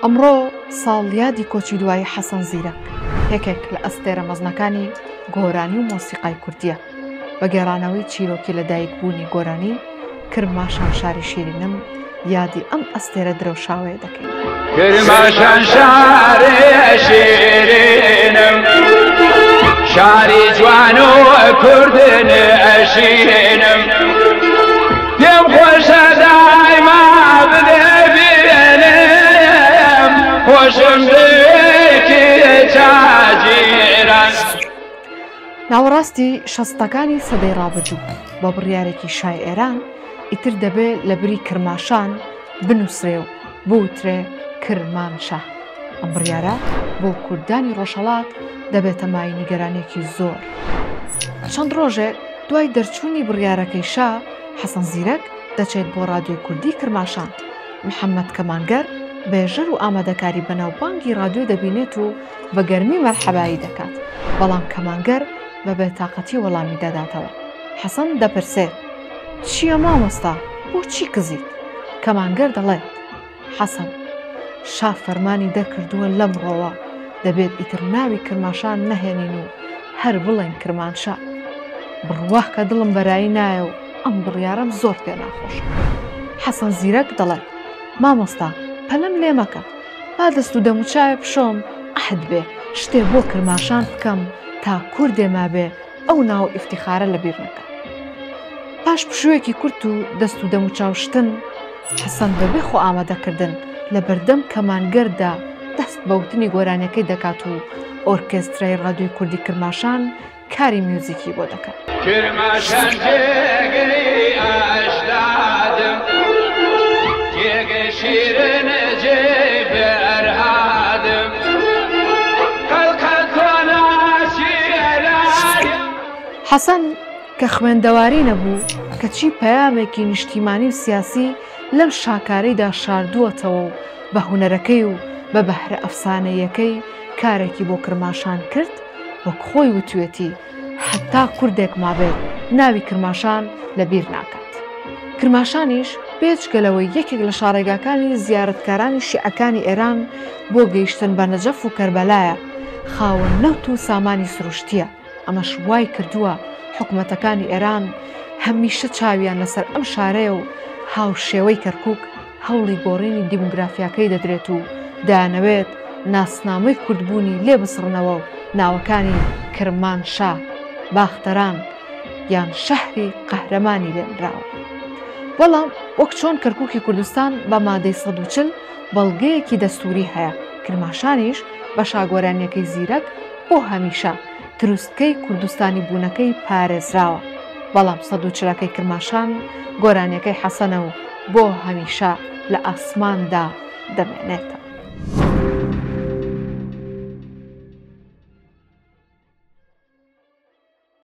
ئەمڕۆ ساڵیادی کۆچی دوای حەسەن زیرەک یەکێک لە ئەستێرە مەزنەکانی گۆرانی و مۆسیقای کوردیە. بە گێڕانەوەی چیرۆکی لەدایکبوونی گۆرانی کرماشان شاری شیرینم یادی ئەم ئەستێرە درەوشاوەیە دەکەین. کرماشان شاری شیرینم شاری جوان و کوردن ئەشینم پێم خۆشە دایما بدەبێنم خۆشم بێکی جاجیران. ناوەڕاستی شەستەکانی سەدەی ڕابردوو بە بڕیارێکی شای ئێران ئیتر دەبێت لە بری کرماشان بنووسرێ و بوترێ کرمانشاه. ئەم بڕیارە بۆ کوردانی ڕۆژهەڵات دەبێتە مای نیگەرانێکی زۆر. چەند ڕۆژێک دوای دەرچوونی بڕیارەکەی شا حەسەن زیرەک دەچێت بۆ ڕادیۆی کوردی کرماشان. محەممەد کەمانگەر بێژەر و ئامادەکاری بەناوبانگی ڕادیۆ دەبینێت و بە گەرمی مەرحەبایی دەکات، بەڵام کەمانگەر بە بێتاقەتی وەڵامی دەداتەوە. حەسەن دەپرسێت چییە مامۆستا، بۆچی کزیت؟ کەمانگەر دەڵێت حەسەن شا فەرمانی دەرکردووە لەمڕۆوە دەبێت ئیتر ناوی کرماشان نەهێنین و هەر بڵێن کرمانشا. بڕواه کە دڵم بەرایی نایە و ئەم بڕیارەم زۆر پێ ناخۆشە. حەسەن زیرەک دەڵێت مامۆستا پەلەم لێ مەکە، با دەست و دەموچاوی پشۆم ئەحد بێ شتێ بۆ کرماشان بکەم تا کوردێ مابێ ئەو ناو ئیفتیخارە لەبیر نەکە. پاش پشوویەکی کورت و دەست و دەموچاوشتن حەسەن بەبێ خۆ ئامادەکردن لە بەردەم کەمانگەردا دەست بەوتنی گۆرانیەکەی دەکات و ئۆرکێسترای ڕادیۆی کوردی کرماشان کاری میوزیکی بۆ دەکات. کرماشان جێگری ئەشدادم جێگە شیرن جێبێ ئەرهادم حەسەن کە خوێندەواری نەبوو کەچی پەیامێکی نیشتیمانی و سیاسی لەم شاکارەیدا شاردووەتەوە و بە هونەرەکەی و بە بەهرە ئەفسانەیەکەی کارێکی بۆ کرماشان کرد، وەک خۆی وتوێتی حتا کوردێک مابێت ناوی کرماشان لەبیر ناکات. کرماشانیش بێجگەلەوەی یەکێک لە شاڕێگاکانی زیارەتکارانی شیعەکانی ئێران بۆ گەیشتن بە نەجەف و کەربەلایە، خاوەن نەوت و سامانی سروشتیە. ئەمەش وای کردووە حکومەتەکانی ئێران هەمیشە چاویان لەسەر ئەم شارەیە و هاوشێوەی کەرکووک هەوڵی گۆڕینی دیموگرافیاکەی دەدرێت و دایانەوێت ناسنامەی کوردبوونی لێ بسڕنەوە و ناوەکانی کرمانشاه، باختەران یان شەهری قەهرەمانی لێنراوە. بەڵام وەک چۆن کەرکووکی کوردستان بە مادەی 140 بەڵگەیەکی دەستوری هەیە، کرماشانیش بە شاگۆرانیەکەی زیرەک بۆ هەمیشە دروستکەی کوردستانی بوونەکەی پارێزراوە. بەڵام 140ەکەی کرماشان گۆرانیەکەی حەسەنە و بۆ هەمیشە لە ئاسماندا دەمێنێتەوە.